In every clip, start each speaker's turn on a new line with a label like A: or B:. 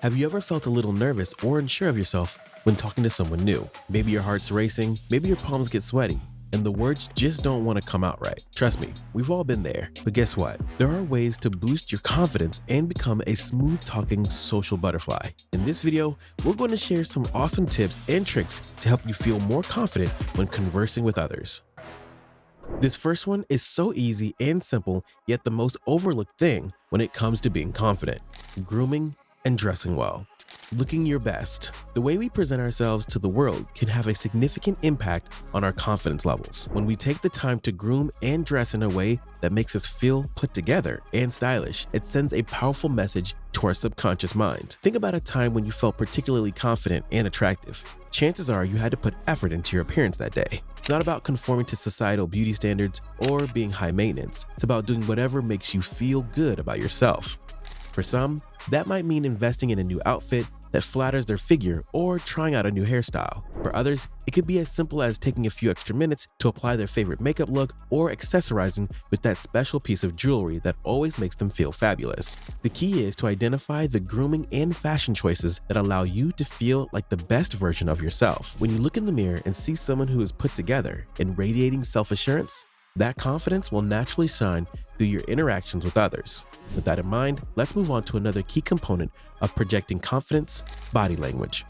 A: Have you ever felt a little nervous or unsure of yourself when talking to someone new? Maybe your heart's racing, maybe your palms get sweaty, and the words just don't want to come out right. Trust me, we've all been there. But guess what? There are ways to boost your confidence and become a smooth-talking social butterfly. In this video, we're going to share some awesome tips and tricks to help you feel more confident when conversing with others. This first one is so easy and simple, yet the most overlooked thing when it comes to being confident: grooming and dressing well. Looking your best. The way we present ourselves to the world can have a significant impact on our confidence levels. When we take the time to groom and dress in a way that makes us feel put together and stylish, it sends a powerful message to our subconscious mind. Think about a time when you felt particularly confident and attractive. Chances are you had to put effort into your appearance that day. It's not about conforming to societal beauty standards or being high maintenance. It's about doing whatever makes you feel good about yourself. For some, that might mean investing in a new outfit that flatters their figure or trying out a new hairstyle. For others, it could be as simple as taking a few extra minutes to apply their favorite makeup look or accessorizing with that special piece of jewelry that always makes them feel fabulous. The key is to identify the grooming and fashion choices that allow you to feel like the best version of yourself. When you look in the mirror and see someone who is put together and radiating self-assurance, that confidence will naturally shine through your interactions with others. With that in mind, let's move on to another key component of projecting confidence: body language.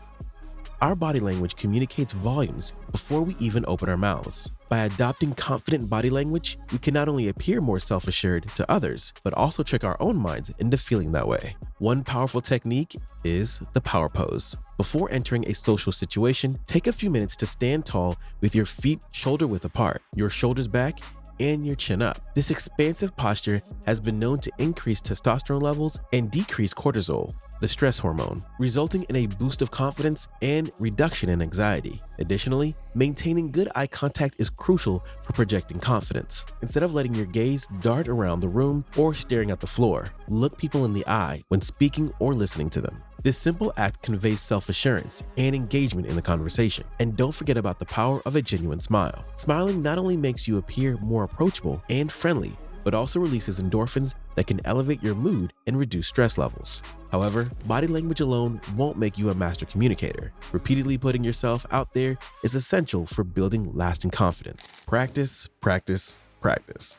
A: Our body language communicates volumes before we even open our mouths. By adopting confident body language, we can not only appear more self-assured to others, but also trick our own minds into feeling that way. One powerful technique is the power pose. Before entering a social situation, take a few minutes to stand tall with your feet shoulder-width apart, your shoulders back, and your chin up. This expansive posture has been known to increase testosterone levels and decrease cortisol, the stress hormone, resulting in a boost of confidence and reduction in anxiety. Additionally, maintaining good eye contact is crucial for projecting confidence. Instead of letting your gaze dart around the room or staring at the floor, look people in the eye when speaking or listening to them. This simple act conveys self-assurance and engagement in the conversation. And don't forget about the power of a genuine smile. Smiling not only makes you appear more approachable and friendly, but also releases endorphins that can elevate your mood and reduce stress levels. However, body language alone won't make you a master communicator. Repeatedly putting yourself out there is essential for building lasting confidence. Practice, practice, practice.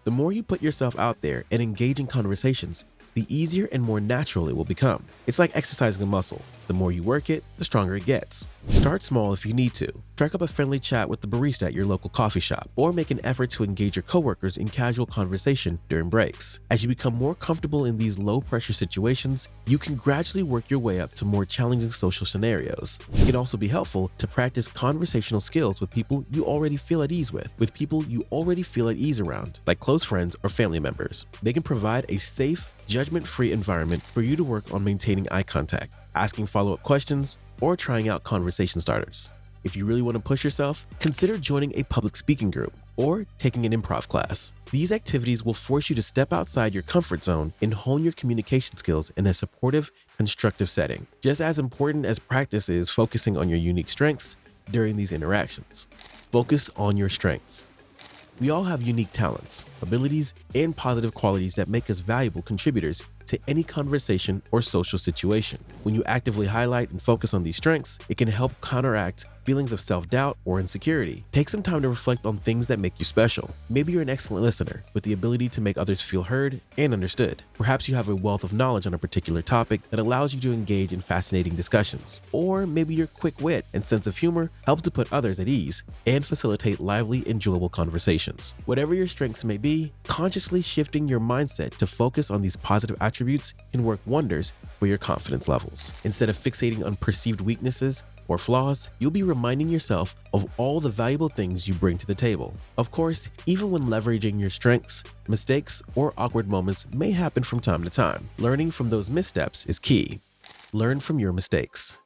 A: The more you put yourself out there and engage in conversations, the easier and more natural it will become. It's like exercising a muscle. The more you work it, the stronger it gets. Start small if you need to. Strike up a friendly chat with the barista at your local coffee shop, or make an effort to engage your coworkers in casual conversation during breaks. As you become more comfortable in these low-pressure situations, you can gradually work your way up to more challenging social scenarios. It can also be helpful to practice conversational skills with people you already feel at ease with people you already feel at ease around, like close friends or family members. They can provide a safe, judgment-free environment for you to work on maintaining eye contact, asking follow-up questions, or trying out conversation starters. If you really want to push yourself, consider joining a public speaking group or taking an improv class. These activities will force you to step outside your comfort zone and hone your communication skills in a supportive, constructive setting. Just as important as practice is focusing on your unique strengths during these interactions. Focus on your strengths. We all have unique talents, abilities, and positive qualities that make us valuable contributors to any conversation or social situation. When you actively highlight and focus on these strengths, it can help counteract feelings of self-doubt or insecurity. Take some time to reflect on things that make you special. Maybe you're an excellent listener with the ability to make others feel heard and understood. Perhaps you have a wealth of knowledge on a particular topic that allows you to engage in fascinating discussions. Or maybe your quick wit and sense of humor help to put others at ease and facilitate lively, enjoyable conversations. Whatever your strengths may be, consciously shifting your mindset to focus on these positive attributes can work wonders for your confidence levels. Instead of fixating on perceived weaknesses or flaws, you'll be reminding yourself of all the valuable things you bring to the table. Of course, even when leveraging your strengths, mistakes or awkward moments may happen from time to time. Learning from those missteps is key. Learn from your mistakes.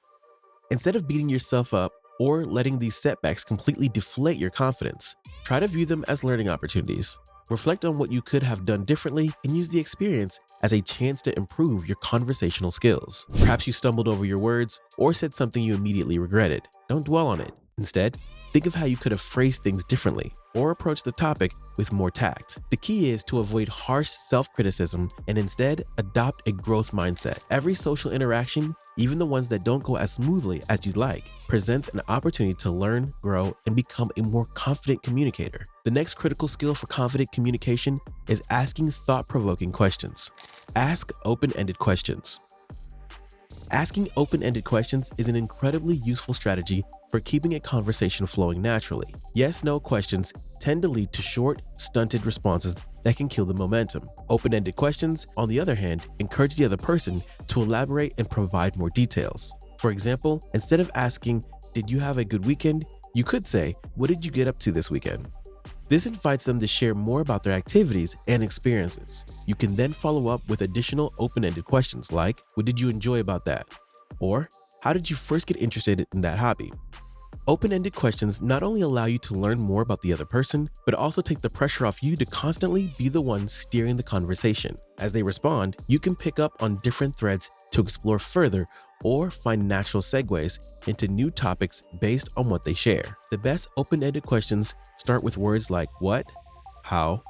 A: Instead of beating yourself up or letting these setbacks completely deflate your confidence, try to view them as learning opportunities. Reflect on what you could have done differently and use the experience as a chance to improve your conversational skills. Perhaps you stumbled over your words or said something you immediately regretted. Don't dwell on it. Instead, think of how you could have phrased things differently or approached the topic with more tact. The key is to avoid harsh self-criticism and instead adopt a growth mindset. Every social interaction, even the ones that don't go as smoothly as you'd like, presents an opportunity to learn, grow, and become a more confident communicator. The next critical skill for confident communication is asking thought-provoking questions. Ask open-ended questions. Asking open-ended questions is an incredibly useful strategy for keeping a conversation flowing naturally. Yes/no questions tend to lead to short, stunted responses that can kill the momentum. Open-ended questions, on the other hand, encourage the other person to elaborate and provide more details. For example, instead of asking, "Did you have a good weekend?" you could say, "What did you get up to this weekend?" This invites them to share more about their activities and experiences. You can then follow up with additional open-ended questions like, "What did you enjoy about that?" Or, "How did you first get interested in that hobby?" Open-ended questions not only allow you to learn more about the other person, but also take the pressure off you to constantly be the one steering the conversation. As they respond, you can pick up on different threads to explore further or find natural segues into new topics based on what they share. The best open-ended questions start with words like what, how,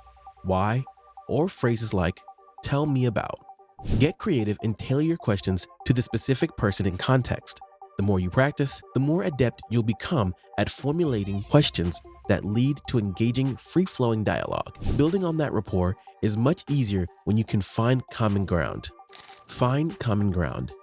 A: why, or phrases like "tell me about." Get creative and tailor your questions to the specific person and context. The more you practice, the more adept you'll become at formulating questions that lead to engaging, free-flowing dialogue. Building on that rapport is much easier when you can find common ground. Find common ground.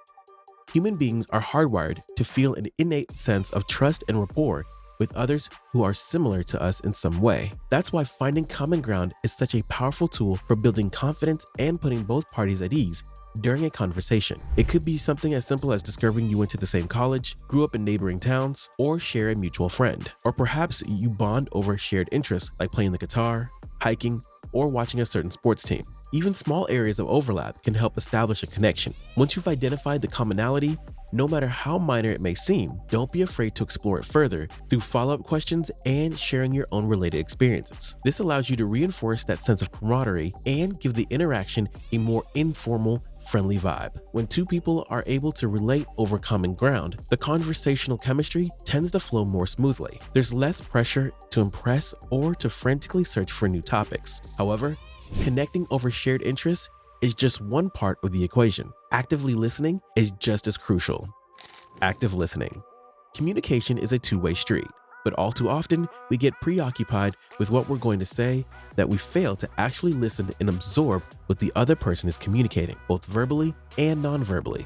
A: Human beings are hardwired to feel an innate sense of trust and rapport with others who are similar to us in some way. That's why finding common ground is such a powerful tool for building confidence and putting both parties at ease during a conversation. It could be something as simple as discovering you went to the same college, grew up in neighboring towns, or share a mutual friend. Or perhaps you bond over shared interests like playing the guitar, hiking, or watching a certain sports team. Even small areas of overlap can help establish a connection. Once you've identified the commonality, no matter how minor it may seem, don't be afraid to explore it further through follow-up questions and sharing your own related experiences. This allows you to reinforce that sense of camaraderie and give the interaction a more informal, friendly vibe. When two people are able to relate over common ground, the conversational chemistry tends to flow more smoothly. There's less pressure to impress or to frantically search for new topics. However, connecting over shared interests is just one part of the equation. Actively listening is just as crucial. Active listening. Communication is a two-way street, but all too often we get preoccupied with what we're going to say that we fail to actually listen and absorb what the other person is communicating, both verbally and non-verbally.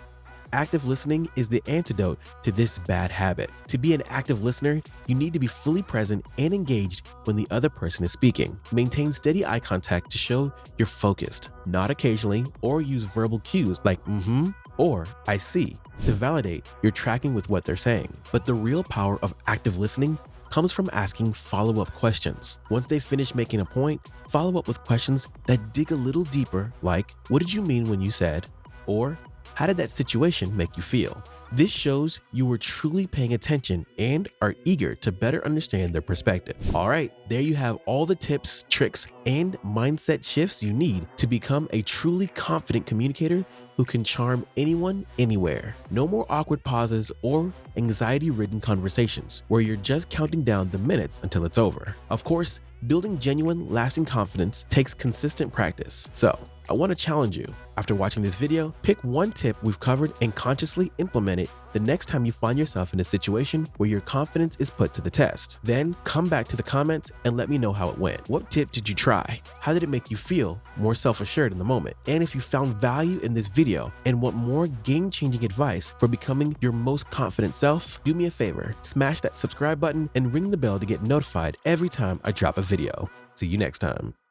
A: Active listening is the antidote to this bad habit. To be an active listener, you need to be fully present and engaged when the other person is speaking. Maintain steady eye contact to show you're focused, nod occasionally, or use verbal cues like "mm-hmm" or "I see" to validate you're tracking with what they're saying. But the real power of active listening comes from asking follow-up questions. Once they finish making a point, follow up with questions that dig a little deeper like, "What did you mean when you said?" or "How did that situation make you feel?" This shows you were truly paying attention and are eager to better understand their perspective. All right, there you have all the tips, tricks, and mindset shifts you need to become a truly confident communicator who can charm anyone, anywhere. No more awkward pauses or anxiety-ridden conversations where you're just counting down the minutes until it's over. Of course, building genuine, lasting confidence takes consistent practice. So, I want to challenge you. After watching this video, pick one tip we've covered and consciously implement it the next time you find yourself in a situation where your confidence is put to the test. Then come back to the comments and let me know how it went. What tip did you try? How did it make you feel more self-assured in the moment? And if you found value in this video and want more game-changing advice for becoming your most confident self, do me a favor, smash that subscribe button and ring the bell to get notified every time I drop a video. See you next time.